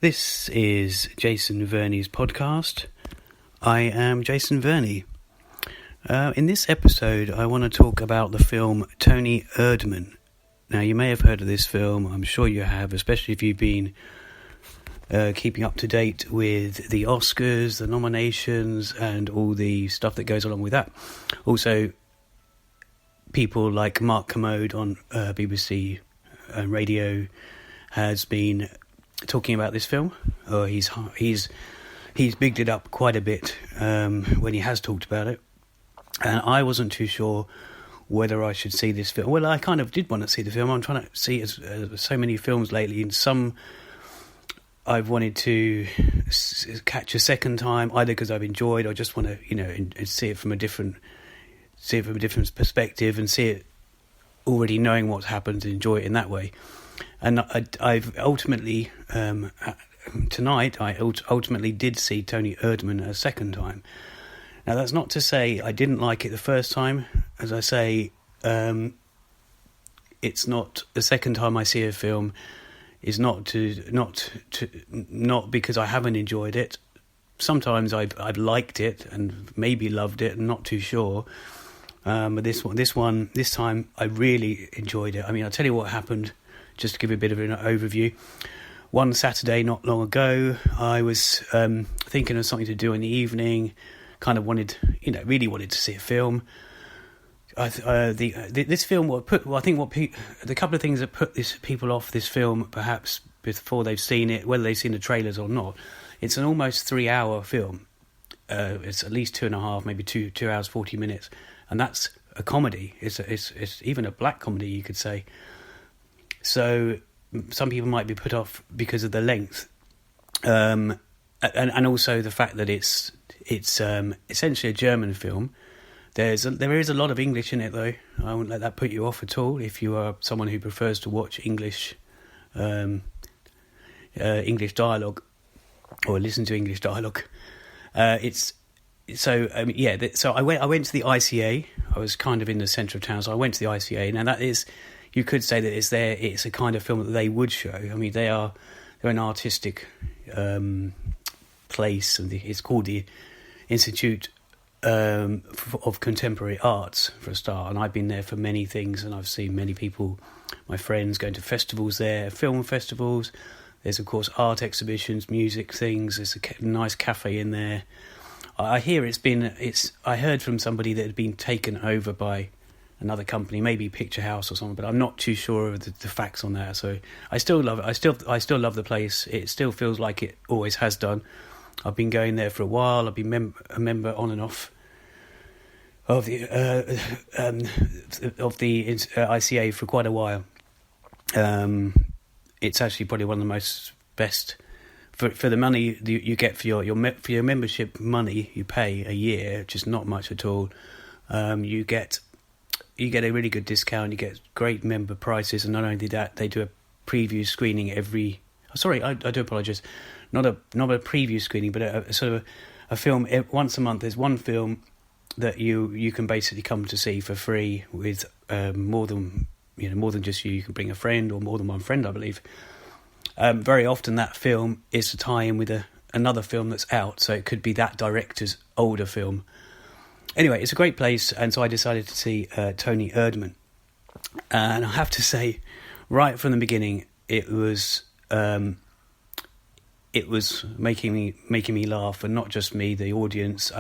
This is Jason Verney's podcast. I am Jason Verney. In this episode, I want to talk about the film Toni Erdmann. Now, you may have heard of this film. I'm sure you have, especially if you've been keeping up to date with the Oscars, the nominations, and all the stuff that goes along with that. Also, people like Mark Kermode on BBC Radio has been talking about this film. He's bigged it up quite a bit when he has talked about it, and I wasn't too sure whether I should see this film. Well, I kind of did want to see the film. I'm trying to see so many films lately, and some I've wanted to catch a second time, either because I've enjoyed or just want to see it from a different perspective and see it already knowing what's happened and enjoy it in that way. And I've ultimately, tonight, I ultimately did see Toni Erdmann a second time. Now, that's not to say I didn't like it the first time. As I say, it's not the second time I see a film is not because I haven't enjoyed it. Sometimes I've liked it and maybe loved it and not too sure. But this time I really enjoyed it. I mean, I'll tell you what happened. Just to give a bit of an overview, one Saturday not long ago, I was thinking of something to do in the evening. Kind of really wanted to see a film. This film the couple of things that put people off this film, perhaps before they've seen it, whether they've seen the trailers or not. It's an almost 3-hour film. It's at least 2.5, maybe 2 hours 40 minutes, and that's a comedy. It's even a black comedy, you could say. So some people might be put off because of the length, and also the fact that it's essentially a German film. There is a lot of English in it, though. I wouldn't let that put you off at all if you are someone who prefers to watch English dialogue or listen to English dialogue. So I went to the ICA. I was kind of in the centre of town, so I went to the ICA. Now that is. You could say that it's a kind of film that they would show. I mean, they're an artistic place, and it's called the Institute of Contemporary Arts, for a start. And I've been there for many things, and I've seen many people, my friends, going to festivals there, film festivals. There's, of course, art exhibitions, music things. There's a nice cafe in there. I hear I heard from somebody that had been taken over by another company, maybe Picture House or something, but I'm not too sure of the facts on that. So I still love it. I still love the place. It still feels like it always has done. I've been going there for a while. I've been a member on and off of the ICA for quite a while. It's actually probably one of the most best for the money you get for your membership money you pay a year, which is not much at all. You get a really good discount. You get great member prices, and not only that, they do a preview screening every. Sorry, I do apologise. Not a preview screening, but a sort of a film once a month. There's one film that you can basically come to see for free with more than just you. You can bring a friend or more than one friend, I believe. Very often that film is to tie in with another film that's out, so it could be that director's older film. Anyway, it's a great place, and so I decided to see Toni Erdmann. And I have to say, right from the beginning, it was making me laugh, and not just me, the audience.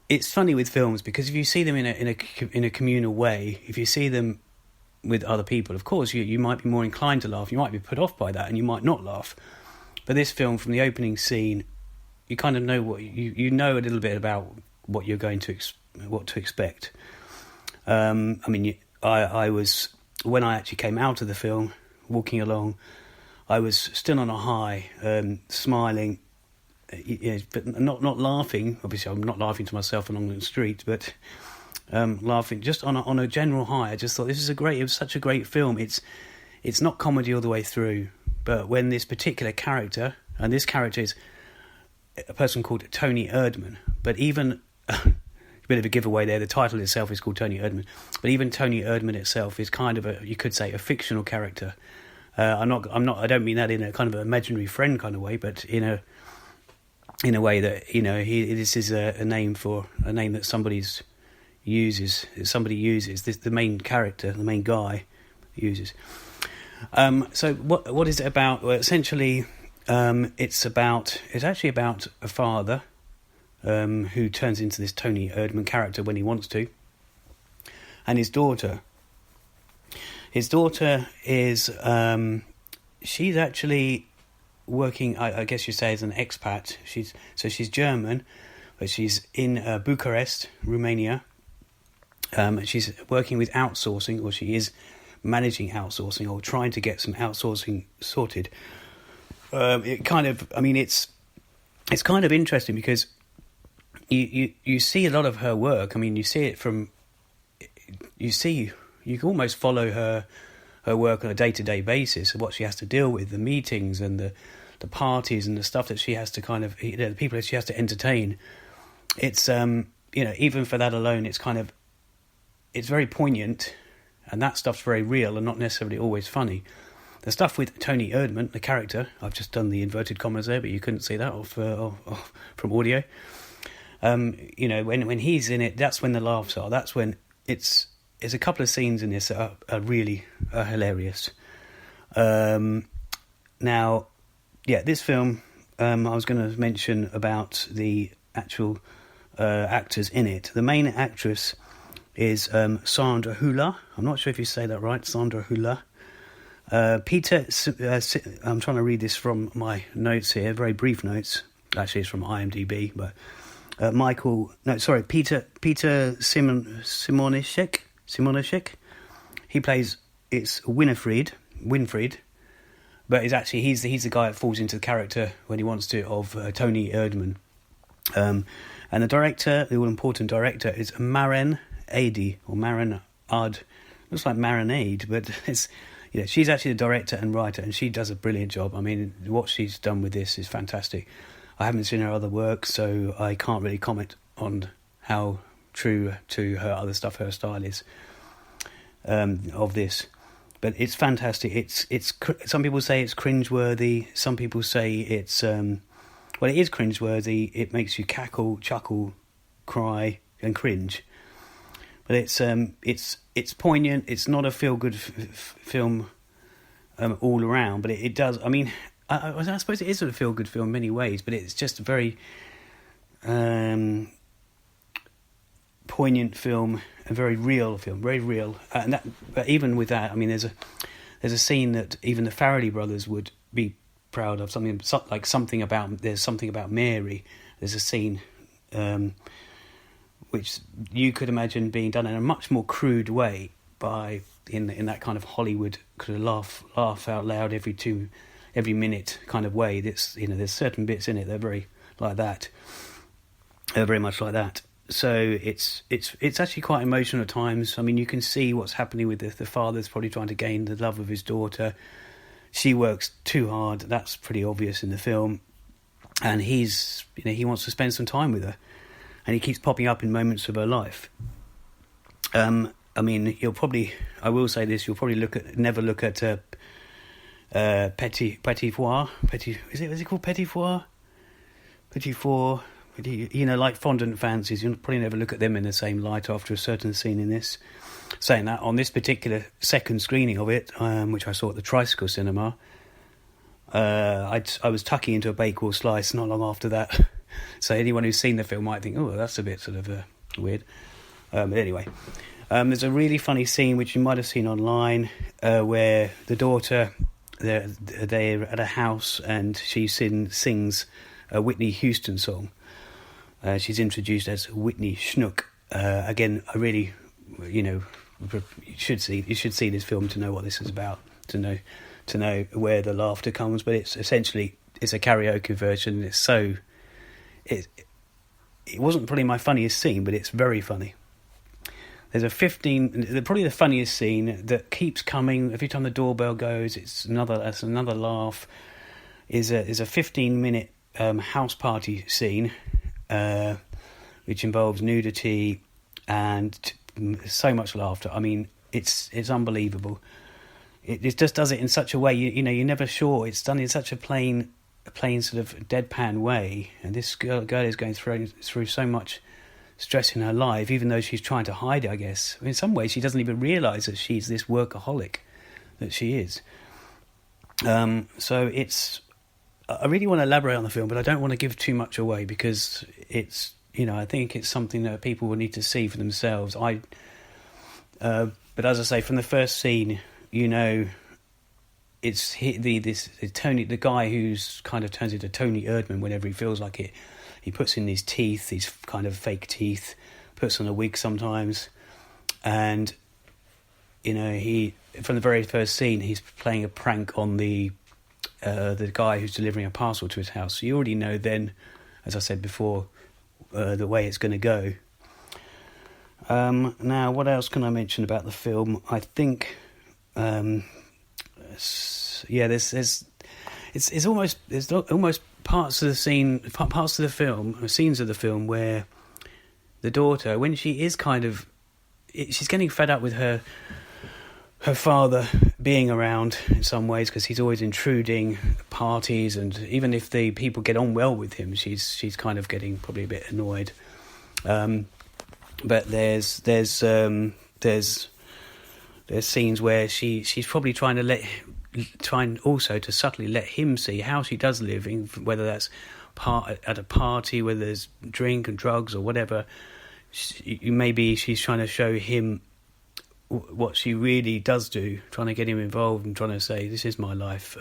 It's funny with films because if you see them in a communal way, if you see them with other people, of course you might be more inclined to laugh. You might be put off by that, and you might not laugh. But this film, from the opening scene, you kind of know what you know a little bit about what you're going to what to expect. I mean, I was, when I actually came out of the film, walking along, I was still on a high, smiling, but not laughing. Obviously, I'm not laughing to myself along the street, but laughing just on a general high. I just thought it was such a great film. It's not comedy all the way through, but when this particular character, and this character is a person called Toni Erdmann, but even a bit of a giveaway there, the title itself is called Toni Erdmann, but even Toni Erdmann itself is kind of you could say a fictional character. I'm not. I don't mean that in a kind of imaginary friend kind of way, but in a way that this is a name that somebody uses. This the main character, the main guy uses. So what is it about? Well, essentially, it's actually about a father who turns into this Toni Erdmann character when he wants to, and his daughter. His daughter is she's actually working, I guess you say, as an expat. She's German, but she's in Bucharest, Romania. She's working with outsourcing, or she is managing outsourcing, or trying to get some outsourcing sorted. It's kind of interesting because you see a lot of her work. I mean, you can almost follow her work on a day-to-day basis of what she has to deal with, the meetings and the parties and the stuff that she has to the people that she has to entertain. It's even for that alone, it's very poignant, and that stuff's very real and not necessarily always funny. The stuff with Toni Erdmann, the character, I've just done the inverted commas there, but you couldn't see that from audio. When he's in it, that's when the laughs are. That's when there's a couple of scenes in this that are really hilarious. Now, this film, I was going to mention about the actual actors in it. The main actress is Sandra Hüller. I'm not sure if you say that right, Sandra Hüller. Peter, I'm trying to read this from my notes here, very brief notes. Actually, it's from IMDb, but Peter Simonishek. He plays Winfried, but he's the guy that falls into the character when he wants to of Toni Erdmann. And the director, the all important director, is Maren Adi or Maren Ad. Looks like marinade, but it's she's actually the director and writer, and she does a brilliant job. I mean, what she's done with this is fantastic. I haven't seen her other work, so I can't really comment on how true to her other stuff her style is of this, but it's fantastic. It's some people say it's cringeworthy. Some people say it's it is cringeworthy. It makes you cackle, chuckle, cry, and cringe. But it's poignant. It's not a feel-good film all around, but it does. I mean, I suppose it is a feel-good film in many ways, but it's just a very poignant film, a very real film, very real. But even with that, I mean, there's a scene that even the Farrelly brothers would be proud of. Something about Mary. There's a scene which you could imagine being done in a much more crude way in that kind of Hollywood kind of laugh out loud every minute kind of way. There's certain bits in it that are very like that, very much like that. So it's actually quite emotional at times. I mean, you can see what's happening with the father's probably trying to gain the love of his daughter. She works too hard. That's pretty obvious in the film, and he wants to spend some time with her, and he keeps popping up in moments of her life. I mean, I will say this: you'll probably never look at Petit Four. Is it called Petit Four? Petit Four. Like fondant fancies, you'll probably never look at them in the same light after a certain scene in this. Saying that, on this particular second screening of it, which I saw at the Tricycle Cinema, I was tucking into a Bakewell slice not long after that. So anyone who's seen the film might think, oh, that's a bit sort of weird. But anyway, there's a really funny scene which you might have seen online where the daughter, they're at a house and she sings a Whitney Houston song. She's introduced as Whitney Schnook. Again, I really, you should see this film to know what this is about, to know where the laughter comes. But it's essentially a karaoke version. It wasn't probably my funniest scene, but it's very funny. There's probably the funniest scene that keeps coming every time the doorbell goes. It's another laugh. Is a 15-minute house party scene. Which involves nudity and so much laughter. I mean, it's unbelievable. it just does it in such a way, you're never sure. It's done in such a plain sort of deadpan way, and this girl is going through so much stress in her life, even though she's trying to hide it, I guess. In some ways, she doesn't even realise that she's this workaholic that she is. So it's... I really want to elaborate on the film, but I don't want to give too much away, because it's, I think it's something that people will need to see for themselves. But as I say, from the first scene, it's Tony, the guy who's kind of turns into Toni Erdmann whenever he feels like it. He puts in his teeth, these kind of fake teeth, puts on a wig sometimes, and he, from the very first scene, he's playing a prank on the guy who's delivering a parcel to his house. So you already know then, as I said before, the way it's going to go. Now, what else can I mention about the film? I think, there's almost parts of the film, or scenes of the film, where the daughter, when she is she's getting fed up with her father being around in some ways, because he's always intruding at parties, and even if the people get on well with him, she's kind of getting probably a bit annoyed. But there's scenes where she's probably trying also to subtly let him see how she does live, whether that's at a party, whether there's drink and drugs or whatever. Maybe she's trying to show him what she really does do, trying to get him involved and trying to say, this is my life,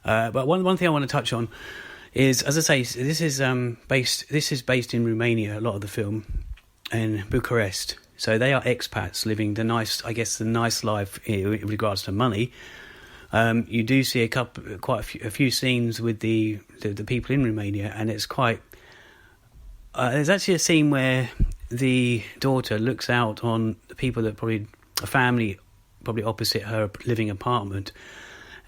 But one thing I want to touch on is, as I say, this is based in Romania, a lot of the film, in Bucharest. So they are expats living the nice life in regards to money. You do see quite a few scenes with the people in Romania, and it's quite. There's actually a scene where the daughter looks out on the people a family probably opposite her living apartment,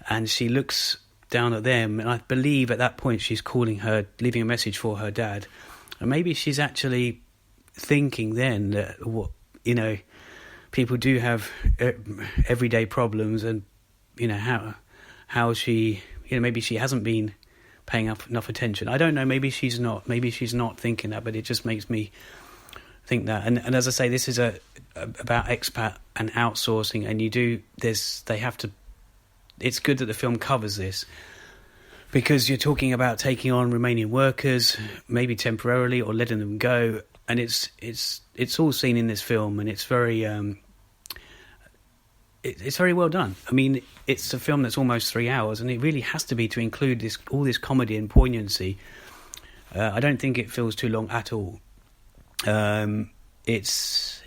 and she looks down at them, and I believe at that point she's leaving a message for her dad, and maybe she's actually thinking then that people do have everyday problems, and how she maybe she hasn't been paying enough attention. I don't know, maybe she's not thinking that, but it just makes me think that. And as I say, this is about expat and outsourcing, and it's good that the film covers this, because you're talking about taking on Romanian workers, maybe temporarily, or letting them go, and it's all seen in this film, and it's very it's very well done. I mean, it's a film that's almost 3 hours, and it really has to be to include all this comedy and poignancy. I don't think it feels too long at all. It's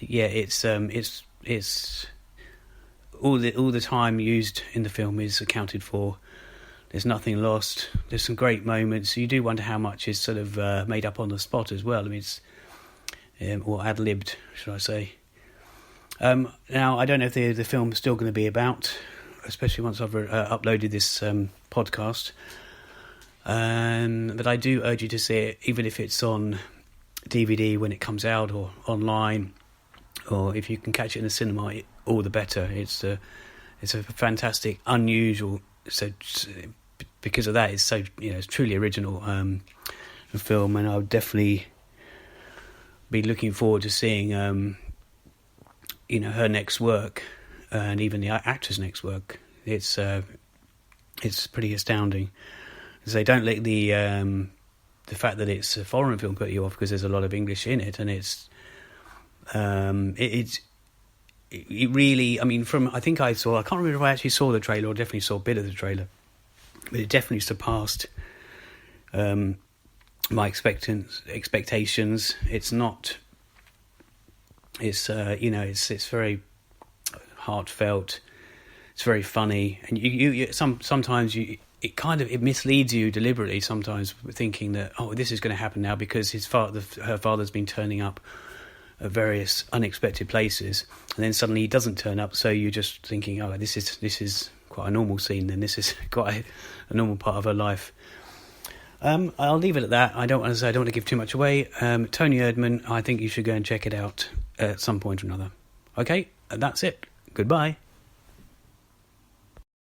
all the time used in the film is accounted for. There's nothing lost. There's some great moments. You do wonder how much is sort of made up on the spot as well. I mean, it's or ad-libbed, should I say. Now, I don't know if the film's still going to be about, especially once I've uploaded this podcast. But I do urge you to see it, even if it's on DVD when it comes out, or online, or if you can catch it in the cinema, all the better. It's a fantastic, unusual. So because of that, it's so it's truly original film, and I would definitely be looking forward to seeing her next work, and even the actor's next work. It's pretty astounding. So don't let the fact that it's a foreign film put you off, because there's a lot of English in it, and it really, I mean, I can't remember if I actually saw the trailer, or definitely saw a bit of the trailer, but it definitely surpassed my expectations. It's not, it's very heartfelt, it's very funny, and sometimes it misleads you deliberately sometimes, thinking that, oh, this is going to happen now because her father's been turning up at various unexpected places, and then suddenly he doesn't turn up, so you're just thinking, oh, this is quite a normal scene, then this is quite a normal part of her life. I'll leave it at that. I don't want to give too much away. Toni Erdmann, I think you should go and check it out at some point or another. Okay, that's it. Goodbye.